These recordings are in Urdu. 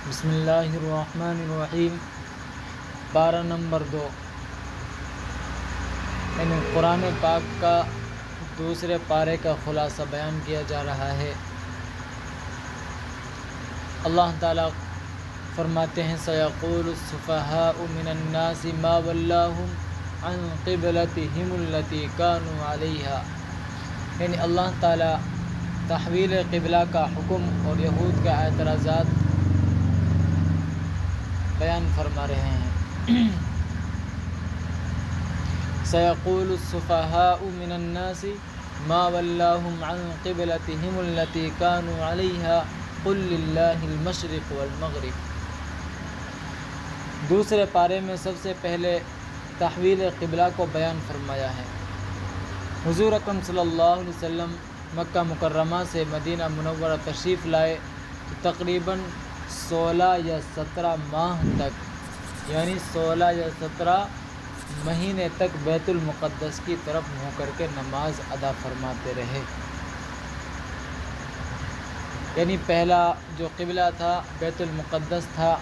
بسم اللہ الرحمن الرحیم، پارہ نمبر 2، یعنی قرآن پاک کا دوسرے پارے کا خلاصہ بیان کیا جا رہا ہے۔ اللہ تعالیٰ فرماتے ہیں سَيَقُولُ السُّفَهَاءُ مِنَ النَّاسِ مَا وَلَّاهُمْ عَنْ قِبْلَتِهِمُ الَّتِي كَانُوا عَلَيْهَا، یعنی اللہ تعالیٰ تحویل قبلہ کا حکم اور یہود کا اعتراضات بیان فرما رہے ہیں۔ سَيَقُولُ السُّفَهَاءُ مِنَ النَّاسِ مَا وَلَّاهُمْ عَنْ قِبْلَتِهِمُ الَّتِي كَانُوا عَلَيْهَا قُلْ لِلَّهِ الْمَشْرِقُ وَالْمَغْرِبُ۔ دوسرے پارے میں سب سے پہلے تحویل قبلہ کو بیان فرمایا ہے۔ حضور اکرم صلی اللہ علیہ وسلم مکہ مکرمہ سے مدینہ منورہ تشریف لائے تو تقریباً 16 یا 17 ماہ تک، یعنی 16 یا 17 مہینے تک بیت المقدس کی طرف منہ کر کے نماز ادا فرماتے رہے۔ یعنی پہلا جو قبلہ تھا بیت المقدس تھا،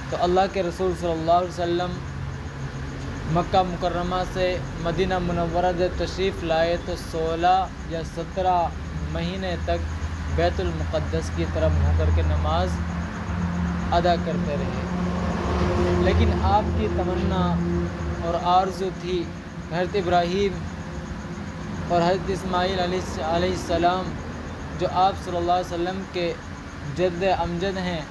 تو اللہ کے رسول صلی اللہ علیہ وسلم مکہ مکرمہ سے مدینہ منورہ جب تشریف لائے تو 16 یا 17 مہینے تک بیت المقدس کی طرف منہ کر کے نماز ادا کرتے رہے۔ لیکن آپ کی تمنا اور آرزو تھی حضرت ابراہیم اور حضرت اسماعیل علیہ السلام، جو آپ صلی اللہ علیہ وسلم کے جد امجد ہیں،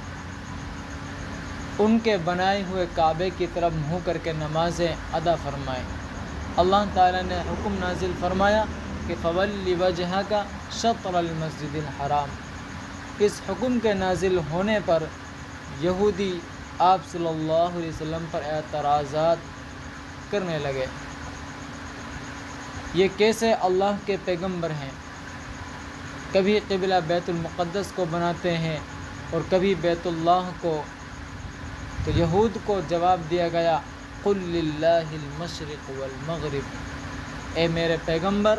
ان کے بنائے ہوئے کعبے کی طرف منہ کر کے نمازیں ادا فرمائیں۔ اللہ تعالیٰ نے حکم نازل فرمایا کہ فَوَلِّ وَجْهَكَ شَطْرَ الْمَسْجِدِ الْحَرَامِ۔ اس حکم کے نازل ہونے پر یہودی آپ صلی اللہ علیہ وسلم پر اعتراضات کرنے لگے۔ یہ کیسے اللہ کے پیغمبر ہیں، کبھی قبلہ بیت المقدس کو بناتے ہیں اور کبھی بیت اللہ کو؟ تو یہود کو جواب دیا گیا قُلْ لِلَّهِ الْمَشْرِقُ وَالْمَغْرِبُ، اے میرے پیغمبر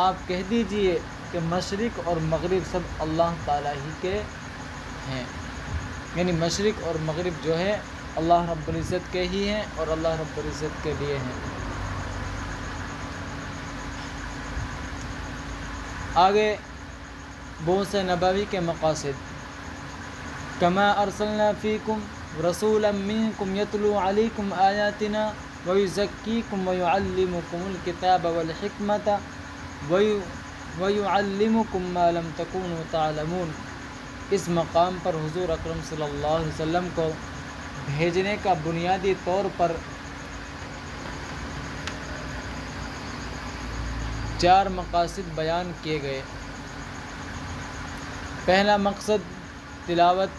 آپ کہہ دیجئے کہ مشرق اور مغرب سب اللہ تعالیٰ ہی کے ہیں، یعنی مشرق اور مغرب جو ہے اللہ رب العزت کے ہی ہیں اور اللہ رب العزت کے لیے ہیں۔ آگے بعث نبوی کے مقاصد، کما ارسلنا فیکم رسولا منکم یتلو علیکم آیاتنا ویزکیکم ویعلمکم الکتاب والحکمت ویعلمکم ما لم تکونوا تعلمون۔ اس مقام پر حضور اکرم صلی اللہ علیہ وسلم کو بھیجنے کا بنیادی طور پر 4 مقاصد بیان کیے گئے۔ پہلا مقصد تلاوت،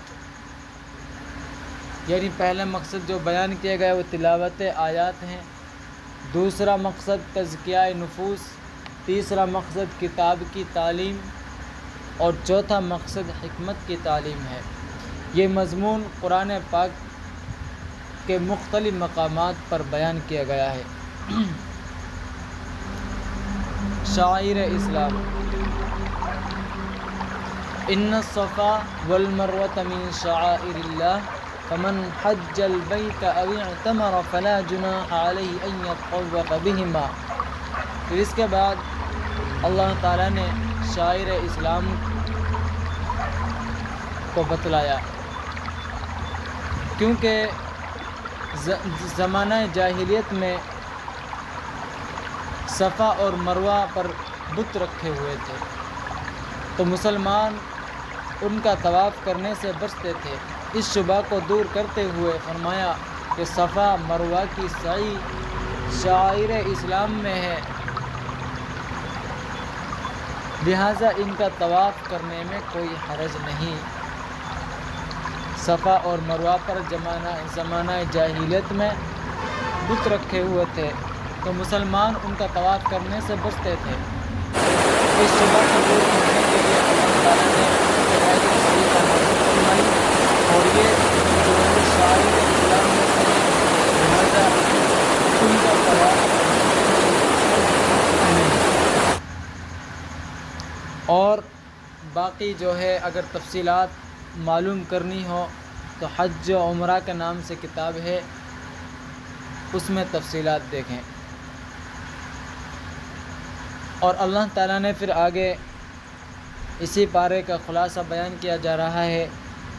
یعنی پہلا مقصد جو بیان کیا گیا وہ تلاوت آیات ہیں۔ دوسرا مقصد تزکیہ نفوس، تیسرا مقصد کتاب کی تعلیم اور چوتھا مقصد حکمت کی تعلیم ہے۔ یہ مضمون قرآن پاک کے مختلف مقامات پر بیان کیا گیا ہے۔ شعائر اسلام، ان الصفا والمروة من شعائر اللہ فمن حج البیت او اعتمر فلا جناح علیہ ان یطوف بہما۔ پھر اس کے بعد اللہ تعالیٰ نے شعائر اسلام کو بتلایا، کیونکہ زمانہ جاہلیت میں صفا اور مروہ پر بت رکھے ہوئے تھے، تو مسلمان ان کا طواف کرنے سے بچتے تھے۔ اس شبہ کو دور کرتے ہوئے فرمایا کہ صفا مروہ کی سعی شعائر اسلام میں ہے، لہٰذا ان کا طواف کرنے میں کوئی حرج نہیں۔ صفا اور مروہ پر زمانہ جاہلیت میں بت رکھے ہوئے تھے، تو مسلمان ان کا طواف کرنے سے بچتے تھے۔ اس شبہ کو دور کرنے کے لیے اللہ تعالیٰ نے آیت شریفہ نازل فرمائی، اور یہ جو ہے شعائر اسلام میں سے لہٰذا ان کا طواف اور باقی جو ہے اگر تفصیلات معلوم کرنی ہو تو حج و عمرہ کے نام سے کتاب ہے، اس میں تفصیلات دیکھیں۔ اور اللہ تعالیٰ نے پھر آگے اسی پارے کا خلاصہ بیان کیا جا رہا ہے،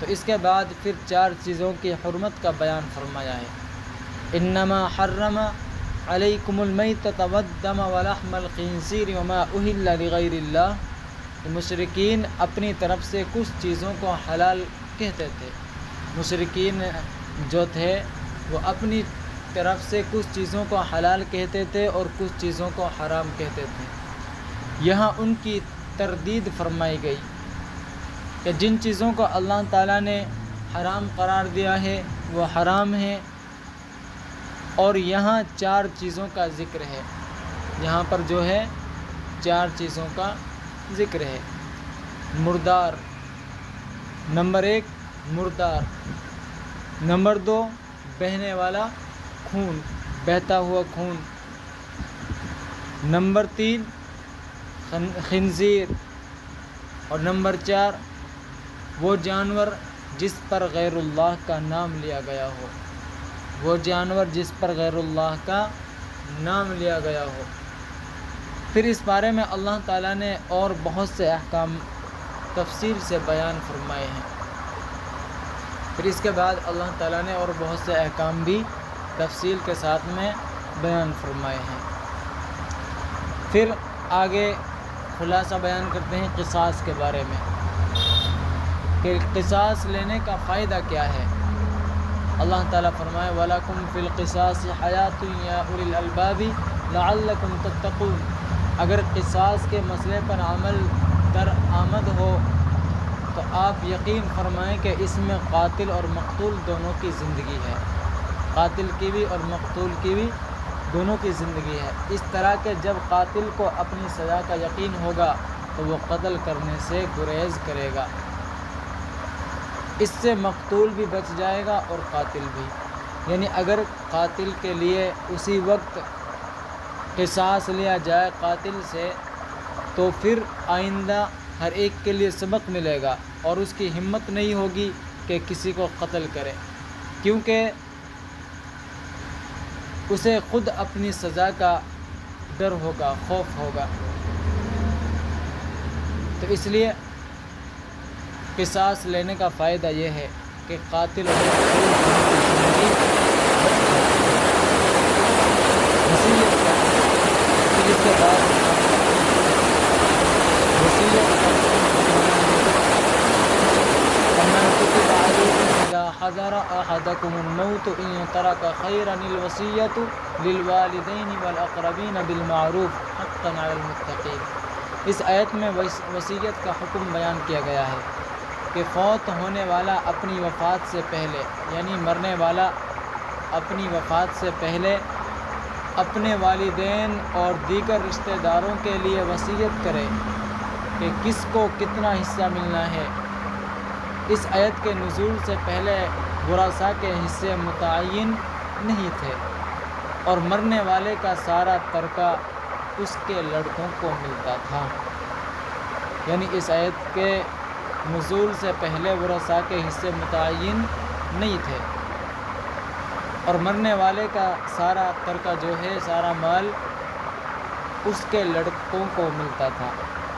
تو اس کے بعد پھر 4 چیزوں کی حرمت کا بیان فرمایا ہے۔ انما حرم علیکم المیتۃ والدم ولحم الخنزیر وما اہل لغیر اللہ، مشرکین اپنی طرف سے کچھ چیزوں کو حلال کہتے تھے۔ مشرکین جو تھے وہ اپنی طرف سے کچھ چیزوں کو حلال کہتے تھے اور کچھ چیزوں کو حرام کہتے تھے۔ یہاں ان کی تردید فرمائی گئی کہ جن چیزوں کو اللہ تعالیٰ نے حرام قرار دیا ہے وہ حرام ہیں، اور یہاں 4 چیزوں کا ذکر ہے۔ یہاں پر جو ہے 4 چیزوں کا ذکر ہے۔ مردار، نمبر 1 مردار، نمبر 2 بہنے والا خون، بہتا ہوا خون، نمبر 3 خنزیر، اور نمبر 4 وہ جانور جس پر غیر اللہ کا نام لیا گیا ہو، وہ جانور جس پر غیر اللہ کا نام لیا گیا ہو۔ پھر اس بارے میں اللہ تعالیٰ نے اور بہت سے احکام تفصیل سے بیان فرمائے ہیں۔ پھر اس کے بعد اللہ تعالیٰ نے اور بہت سے احکام بھی تفصیل کے ساتھ میں بیان فرمائے ہیں۔ پھر آگے خلاصہ بیان کرتے ہیں قصاص کے بارے میں کہ قصاص لینے کا فائدہ کیا ہے۔ اللہ تعالیٰ فرمائے وَلَكُمْ فِي الْقِصَاصِ حَيَاةٌ يَا أُولِي الْأَلْبَابِ لَعَلَّكُمْ تَتَّقُونَ، اگر قصاص کے مسئلے پر عمل درآمد ہو تو آپ یقین فرمائیں کہ اس میں قاتل اور مقتول دونوں کی زندگی ہے، قاتل کی بھی اور مقتول کی بھی دونوں کی زندگی ہے۔ اس طرح کہ جب قاتل کو اپنی سزا کا یقین ہوگا تو وہ قتل کرنے سے گریز کرے گا، اس سے مقتول بھی بچ جائے گا اور قاتل بھی۔ یعنی اگر قاتل کے لیے اسی وقت قصاص لیا جائے قاتل سے تو پھر آئندہ ہر ایک کے لیے سبق ملے گا اور اس کی ہمت نہیں ہوگی کہ کسی کو قتل کرے، کیونکہ اسے خود اپنی سزا کا ڈر ہوگا، خوف ہوگا۔ تو اس لیے قصاص لینے کا فائدہ یہ ہے کہ قاتل اور مقتول کی زندگی بچ جائے۔ وصیت کا، پھر اس کے بعد وصیت کا فَمَنْ كُتِبَ عَلَيْكُمْ إِذَا حَضَرَ أَحَدَكُمُ الْمَوْتُ إِنْ تَرَكَ خَيْرًا الْوَصِيَّةُ لِلْوَالِدَيْنِ وَالْأَقْرَبِينَ بِالْمَعْرُوفِ حَقًّا عَلَى الْمُتَّقِينَ۔ اس آیت میں وصیت کا حکم بیان کیا گیا ہے کہ فوت ہونے والا اپنی وفات سے پہلے، یعنی مرنے والا اپنی وفات سے پہلے اپنے والدین اور دیگر رشتہ داروں کے لیے وصیت کرے کہ کس کو کتنا حصہ ملنا ہے۔ اس آیت کے نزول سے پہلے ورثاء کے حصے متعین نہیں تھے اور مرنے والے کا سارا ترکہ اس کے لڑکوں کو ملتا تھا۔ یعنی اس آیت کے نزول سے پہلے ورثاء کے حصے متعین نہیں تھے اور مرنے والے کا سارا ترکہ جو ہے، سارا مال اس کے لڑکوں کو ملتا تھا۔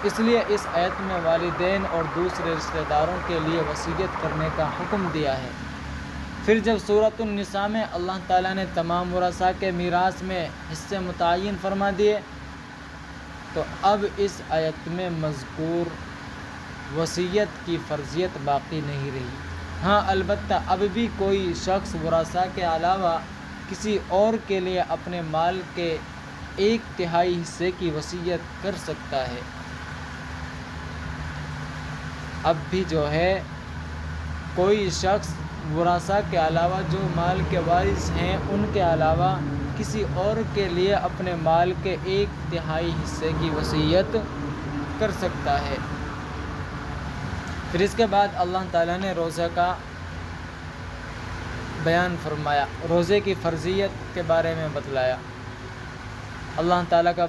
اس لیے اس آیت میں والدین اور دوسرے رشتہ داروں کے لیے وصیت کرنے کا حکم دیا ہے۔ پھر جب سورۃ النساء میں اللہ تعالیٰ نے تمام ورثاء کے میراث میں حصے متعین فرما دیے تو اب اس آیت میں مذکور وصیت کی فرضیت باقی نہیں رہی۔ ہاں البتہ اب بھی کوئی شخص ورثاء کے علاوہ کسی اور کے لیے اپنے مال کے 1/3 حصے کی وصیت کر سکتا ہے۔ اب بھی جو ہے کوئی شخص ورثاء کے علاوہ جو مال کے وارث ہیں ان کے علاوہ کسی اور کے لیے اپنے مال کے 1/3 حصے کی وصیت کر سکتا ہے۔ پھر اس کے بعد اللہ تعالیٰ نے روزہ کا بیان فرمایا، روزے کی فرضیت کے بارے میں بتلایا۔ اللہ تعالیٰ کا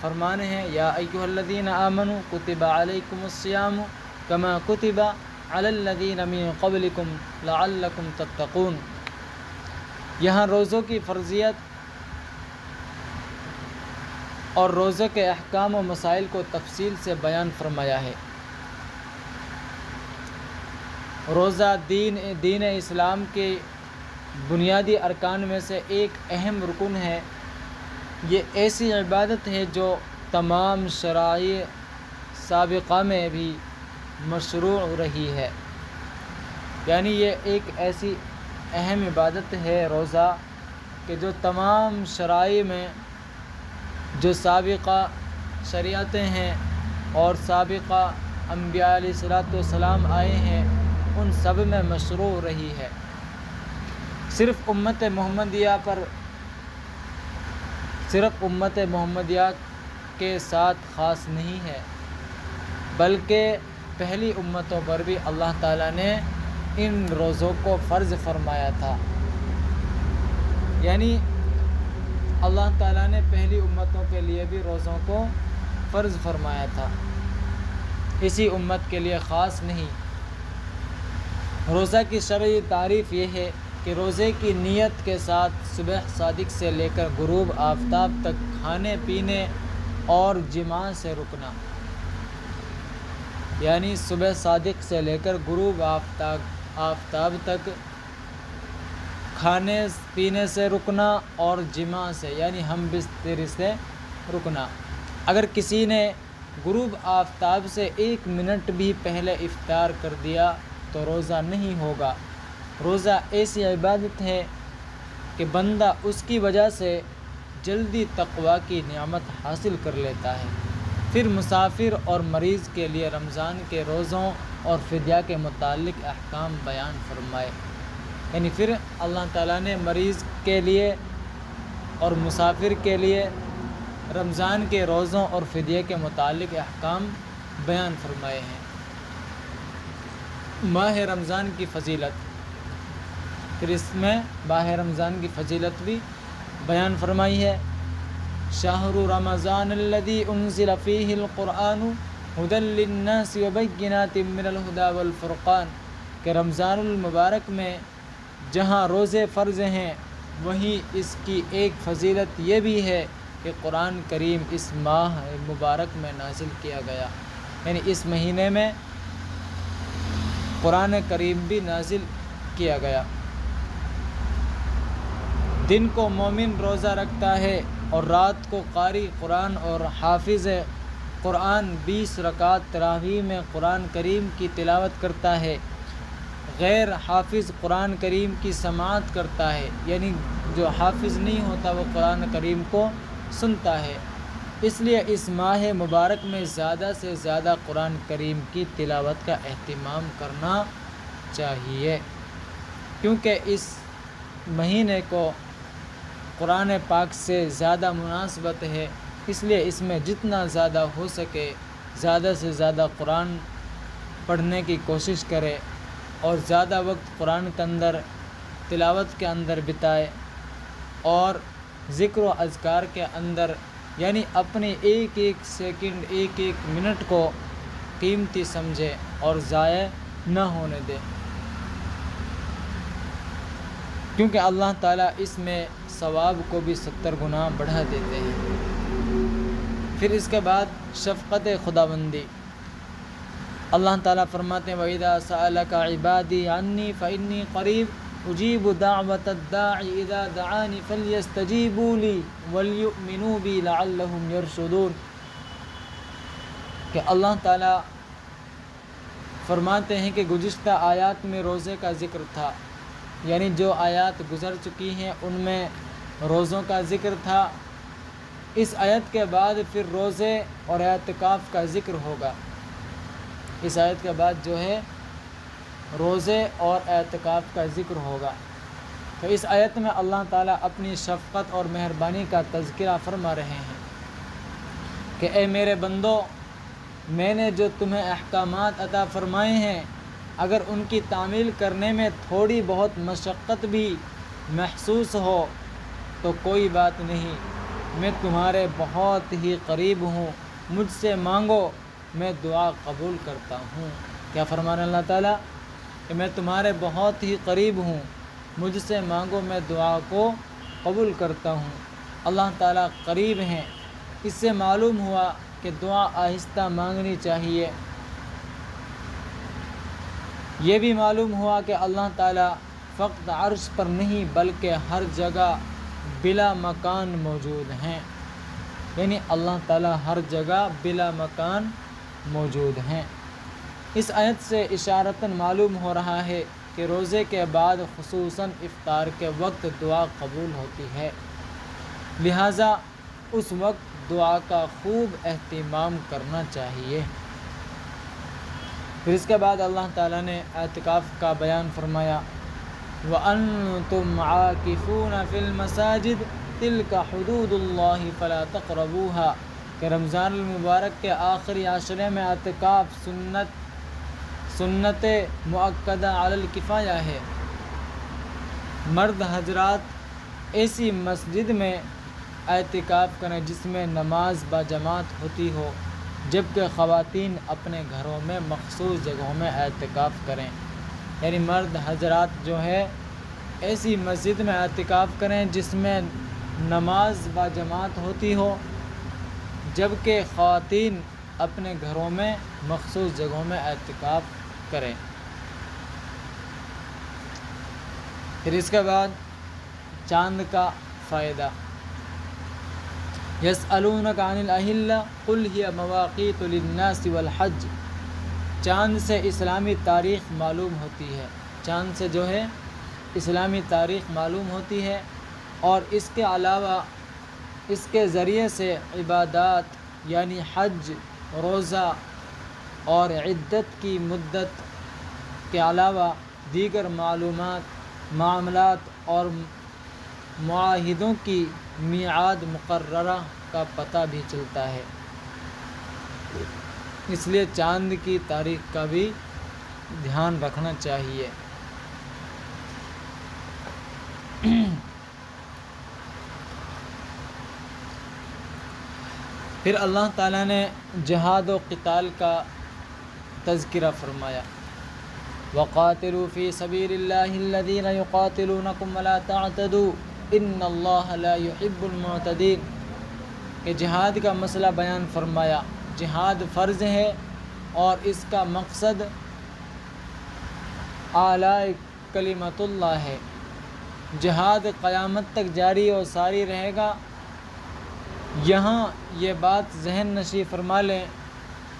فرمان ہے یا ایھا الذین آمنوا کتب علیکم الصیام کما کتب علی الذین من قبلکم لعلکم تتقون۔ یہاں روزوں کی فرضیت اور روزے کے احکام و مسائل کو تفصیل سے بیان فرمایا ہے۔ روزہ دین اسلام کے بنیادی ارکان میں سے ایک اہم رکن ہے۔ یہ ایسی عبادت ہے جو تمام شرائع سابقہ میں بھی مشروع رہی ہے، یعنی یہ ایک ایسی اہم عبادت ہے روزہ کہ جو تمام شرائع میں جو سابقہ شریعتیں ہیں اور سابقہ انبیاء علیہ الصلوۃ والسلام آئے ہیں ان سب میں مشروع رہی ہے۔ صرف امت محمدیہ کے ساتھ خاص نہیں ہے، بلکہ پہلی امتوں پر بھی اللہ تعالیٰ نے ان روزوں کو فرض فرمایا تھا، یعنی اللہ تعالیٰ نے پہلی امتوں کے لیے بھی روزوں کو فرض فرمایا تھا، اسی امت کے لیے خاص نہیں۔ روزہ کی شرعی تعریف یہ ہے کہ روزے کی نیت کے ساتھ صبح صادق سے لے کر غروب آفتاب تک کھانے پینے اور جماع سے رکنا، یعنی صبح صادق سے لے کر غروب آفتاب تک کھانے پینے سے رکنا اور جماع سے یعنی ہم بستری سے رکنا۔ اگر کسی نے غروب آفتاب سے 1 منٹ بھی پہلے افطار کر دیا تو روزہ نہیں ہوگا۔ روزہ ایسی عبادت ہے کہ بندہ اس کی وجہ سے جلدی تقویٰ کی نعمت حاصل کر لیتا ہے۔ پھر مسافر اور مریض کے لیے رمضان کے روزوں اور فدیہ کے متعلق احکام بیان فرمائے، یعنی پھر اللہ تعالیٰ نے مریض کے لیے اور مسافر کے لیے رمضان کے روزوں اور فدیے کے متعلق احکام بیان فرمائے ہیں۔ ماہ رمضان کی فضیلت، پھر اس میں ماہ رمضان کی فضیلت بھی بیان فرمائی ہے۔ شہر رمضان الذی انزل فیہ القرآن ھدی للناس وبینات من الھدی والفرقان، کہ رمضان المبارک میں جہاں روزے فرض ہیں وہیں اس کی ایک فضیلت یہ بھی ہے کہ قرآن کریم اس ماہ مبارک میں نازل کیا گیا، یعنی اس مہینے میں قرآن کریم بھی نازل کیا گیا۔ دن کو مومن روزہ رکھتا ہے اور رات کو قاری قرآن اور حافظ قرآن 20 رکعت تراویح میں قرآن کریم کی تلاوت کرتا ہے۔ غیر حافظ قرآن کریم کی سماعت کرتا ہے، یعنی جو حافظ نہیں ہوتا وہ قرآن کریم کو سنتا ہے۔ اس لیے اس ماہ مبارک میں زیادہ سے زیادہ قرآن کریم کی تلاوت کا اہتمام کرنا چاہیے، کیونکہ اس مہینے کو قرآن پاک سے زیادہ مناسبت ہے، اس لیے اس میں جتنا زیادہ ہو سکے زیادہ سے زیادہ قرآن پڑھنے کی کوشش کرے اور زیادہ وقت قرآن کے اندر تلاوت کے اندر بتائے اور ذکر و اذکار کے اندر، یعنی اپنی ایک ایک سیکنڈ ایک ایک منٹ کو قیمتی سمجھے اور ضائع نہ ہونے دے، کیونکہ اللہ تعالیٰ اس میں ثواب کو بھی 70 گنا بڑھا دیتے ہیں۔ پھر اس کے بعد شفقت خداوندی، اللہ تعالیٰ فرماتے ہیں وَإِذَا سَأَلَكَ عِبَادِي عَنِّي فَإِنِّي قَرِيبٌ أُجِيبُ دَعْوَةَ الدَّاعِ إِذَا دَعَانِ فَلْيَسْتَجِيبُوا لِي وَلْيُؤْمِنُوا بِي لَعَلَّهُمْ يَرْشُدُونَ، کہ اللہ تعالیٰ فرماتے ہیں کہ گزشتہ آیات میں روزے کا ذکر تھا، یعنی جو آیات گزر چکی ہیں ان میں روزوں کا ذکر تھا، اس آیت کے بعد پھر روزے اور اعتکاف کا ذکر ہوگا۔ اس آیت کے بعد جو ہے روزے اور اعتکاف کا ذکر ہوگا۔ تو اس آیت میں اللہ تعالیٰ اپنی شفقت اور مہربانی کا تذکرہ فرما رہے ہیں کہ اے میرے بندو، میں نے جو تمہیں احکامات عطا فرمائے ہیں اگر ان کی تعمیل کرنے میں تھوڑی بہت مشقت بھی محسوس ہو تو کوئی بات نہیں، میں تمہارے بہت ہی قریب ہوں، مجھ سے مانگو میں دعا قبول کرتا ہوں۔ کیا فرمانا اللہ تعالیٰ کہ میں تمہارے بہت ہی قریب ہوں، مجھ سے مانگو میں دعا کو قبول کرتا ہوں۔ اللہ تعالیٰ قریب ہیں، اس سے معلوم ہوا کہ دعا آہستہ مانگنی چاہیے۔ یہ بھی معلوم ہوا کہ اللہ تعالیٰ فقط عرش پر نہیں بلکہ ہر جگہ بلا مکان موجود ہیں، یعنی اللہ تعالیٰ ہر جگہ بلا مکان موجود ہیں۔ اس آیت سے اشارتاً معلوم ہو رہا ہے کہ روزے کے بعد خصوصاً افطار کے وقت دعا قبول ہوتی ہے، لہٰذا اس وقت دعا کا خوب اہتمام کرنا چاہیے۔ پھر اس کے بعد اللہ تعالیٰ نے اعتکاف کا بیان فرمایا، وَأَنْتُمْ عَاكِفُونَ فِي الْمَسَاجِدِ تِلْكَ حُدُودُ اللَّهِ فَلَا تَقْرَبُوهَا، کہ رمضان المبارک کے آخری عشرے میں اعتکاف سنت مؤکدہ علی الکفایہ ہے۔ مرد حضرات ایسی مسجد میں اعتکاف کریں جس میں نماز باجماعت ہوتی ہو، جبکہ خواتین اپنے گھروں میں مخصوص جگہوں میں اعتکاف کریں، یعنی مرد حضرات جو ہے ایسی مسجد میں اعتکاف کریں جس میں نماز باجماعت ہوتی ہو، جبکہ خواتین اپنے گھروں میں مخصوص جگہوں میں اعتکاف کریں۔ پھر اس کے بعد چاند کا فائدہ، یسألونک عن الأہلہ قل ہی مواقیت للناس والحج، چاند سے اسلامی تاریخ معلوم ہوتی ہے، چاند سے جو ہے اسلامی تاریخ معلوم ہوتی ہے، اور اس کے علاوہ اس کے ذریعے سے عبادات یعنی حج، روزہ اور عدت کی مدت کے علاوہ دیگر معاملات اور معاہدوں کی میعاد مقررہ کا پتہ بھی چلتا ہے۔ اس لیے چاند کی تاریخ کا بھی دھیان رکھنا چاہیے۔ پھر اللہ تعالیٰ نے جہاد و قتال کا تذکرہ فرمایا، وَقَاتِلُوا فِي سَبِيلِ اللَّهِ الَّذِينَ يُقَاتِلُونَكُمْ وَلَا تَعْتَدُوا إِنَّ اللَّهَ لَا يُحِبُّ الْمُعْتَدِينَ، کہ جہاد کا مسئلہ بیان فرمایا۔ جہاد فرض ہے اور اس کا مقصد اعلیٰ کلمت اللہ ہے۔ جہاد قیامت تک جاری و ساری رہے گا۔ یہاں یہ بات ذہن نشین فرما لیں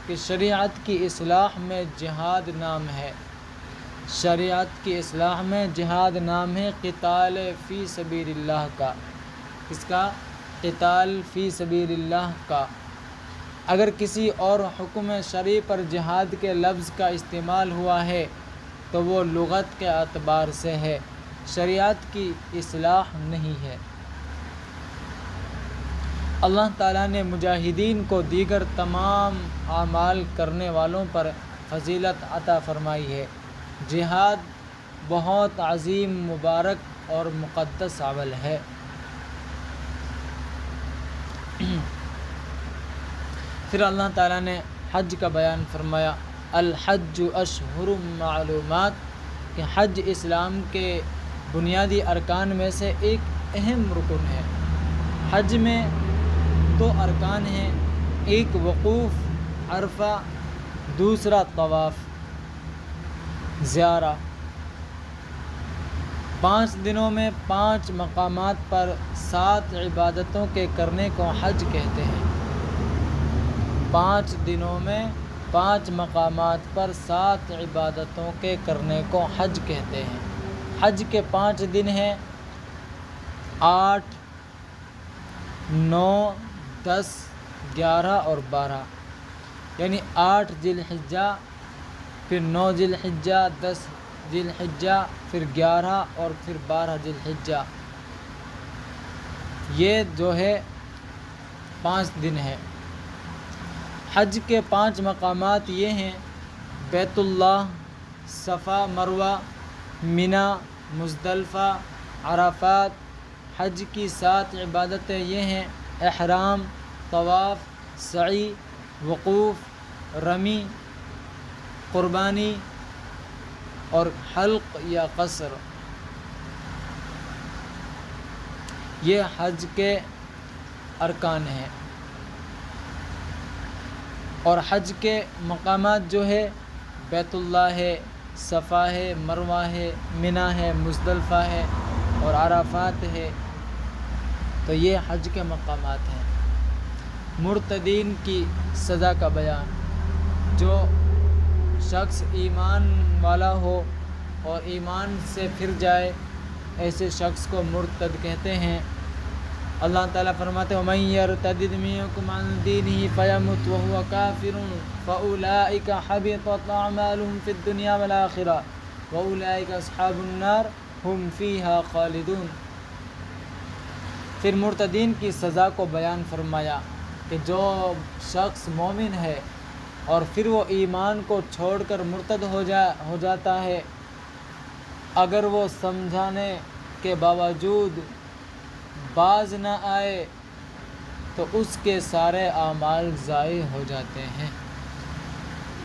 کہ شریعت کی اصلاح میں جہاد نام ہے، شریعت کی اصلاح میں جہاد نام ہے قتال فی سبیل اللہ کا، اس کا قتال فی سبیل اللہ کا۔ اگر کسی اور حکم شرعی پر جہاد کے لفظ کا استعمال ہوا ہے تو وہ لغت کے اعتبار سے ہے، شریعت کی اصلاح نہیں ہے۔ اللہ تعالیٰ نے مجاہدین کو دیگر تمام اعمال کرنے والوں پر فضیلت عطا فرمائی ہے۔ جہاد بہت عظیم، مبارک اور مقدس عمل ہے۔ پھر اللہ تعالیٰ نے حج کا بیان فرمایا، الحج اشہر معلومات، کہ حج اسلام کے بنیادی ارکان میں سے ایک اہم رکن ہے۔ حج میں دو ارکان ہیں، ایک وقوف عرفہ، دوسرا طواف زیارہ۔ 5 دنوں میں 5 مقامات پر 7 عبادتوں کے کرنے کو حج کہتے ہیں۔ 5 دنوں میں 5 مقامات پر 7 عبادتوں کے کرنے کو حج کہتے ہیں۔ حج کے 5 دن ہیں 8، 9، 10، 11 اور 12، یعنی 8 ذی الحجہ، پھر 9 ذی الحجہ، 10 ذی الحجہ، پھر 11 اور پھر 12 ذی الحجہ۔ یہ جو ہے 5 دن ہے۔ حج کے 5 مقامات یہ ہیں: بیت اللہ، صفا مروہ، منی، مزدلفہ، عرفات۔ حج کی 7 عبادتیں یہ ہیں: احرام، طواف، سعی، وقوف، رمی۔ قربانی اور حلق یا قصر، یہ حج کے ارکان ہیں۔ اور حج کے مقامات جو ہے بیت اللہ ہے، صفا ہے، مروہ ہے، منی ہے، مزدلفہ ہے اور عرفات ہے، تو یہ حج کے مقامات ہیں۔ مرتدین کی سزا کا بیان، جو شخص ایمان والا ہو اور ایمان سے پھر جائے ایسے شخص کو مرتد کہتے ہیں۔ اللہ تعالیٰ فرماتے ہیں وَمَن يَرْتَدِدْ مِنكُمْ عَنْ دِينِهِ فَيَمُتْ وَهُوَ كَافِرٌ فَأُولَٰئِكَ حَبِطَتْ أَعْمَالُهُمْ فِي الدُّنْيَا وَالْآخِرَةِ وَأُولَٰئِكَ أَصْحَابُ النَّارِ هُمْ فِيهَا خَالِدُونَ۔ پھر مرتدین کی سزا کو بیان فرمایا کہ جو شخص مومن ہے اور پھر وہ ایمان کو چھوڑ کر مرتد ہو جاتا ہے، اگر وہ سمجھانے کے باوجود باز نہ آئے تو اس کے سارے اعمال ضائع ہو جاتے ہیں۔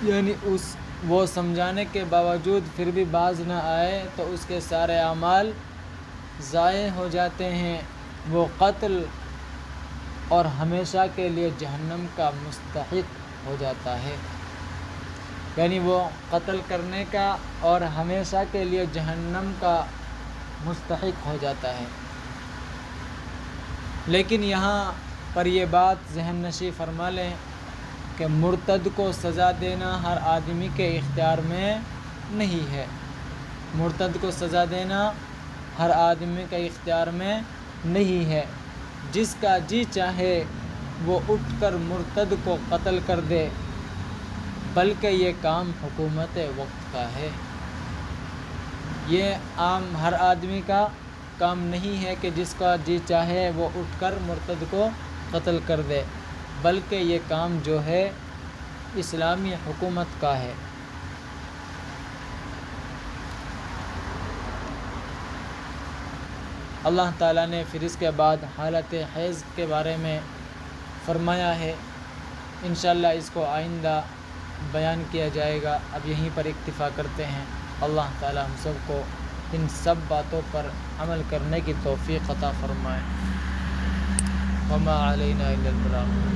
یعنی وہ سمجھانے کے باوجود پھر بھی باز نہ آئے تو اس کے سارے اعمال ضائع ہو جاتے ہیں، وہ قتل اور ہمیشہ کے لیے جہنم کا مستحق ہو جاتا ہے۔ یعنی وہ قتل کرنے کا اور ہمیشہ کے لیے جہنم کا مستحق ہو جاتا ہے۔ لیکن یہاں پر یہ بات ذہن نشی فرما لیں کہ مرتد کو سزا دینا ہر آدمی کے اختیار میں نہیں ہے۔ مرتد کو سزا دینا ہر آدمی کے اختیار میں نہیں ہے۔ جس کا جی چاہے وہ اٹھ کر مرتد کو قتل کر دے، بلکہ یہ کام حکومت وقت کا ہے۔ یہ عام ہر آدمی کا کام نہیں ہے کہ جس کا جی چاہے وہ اٹھ کر مرتد کو قتل کر دے، بلکہ یہ کام جو ہے اسلامی حکومت کا ہے۔ اللہ تعالیٰ نے پھر اس کے بعد حالت حیض کے بارے میں فرمایا ہے، انشاءاللہ اس کو آئندہ بیان کیا جائے گا۔ اب یہیں پر اکتفا کرتے ہیں۔ اللہ تعالیٰ ہم سب کو ان سب باتوں پر عمل کرنے کی توفیق عطا فرمائے۔ وما علینا الا البلاغ۔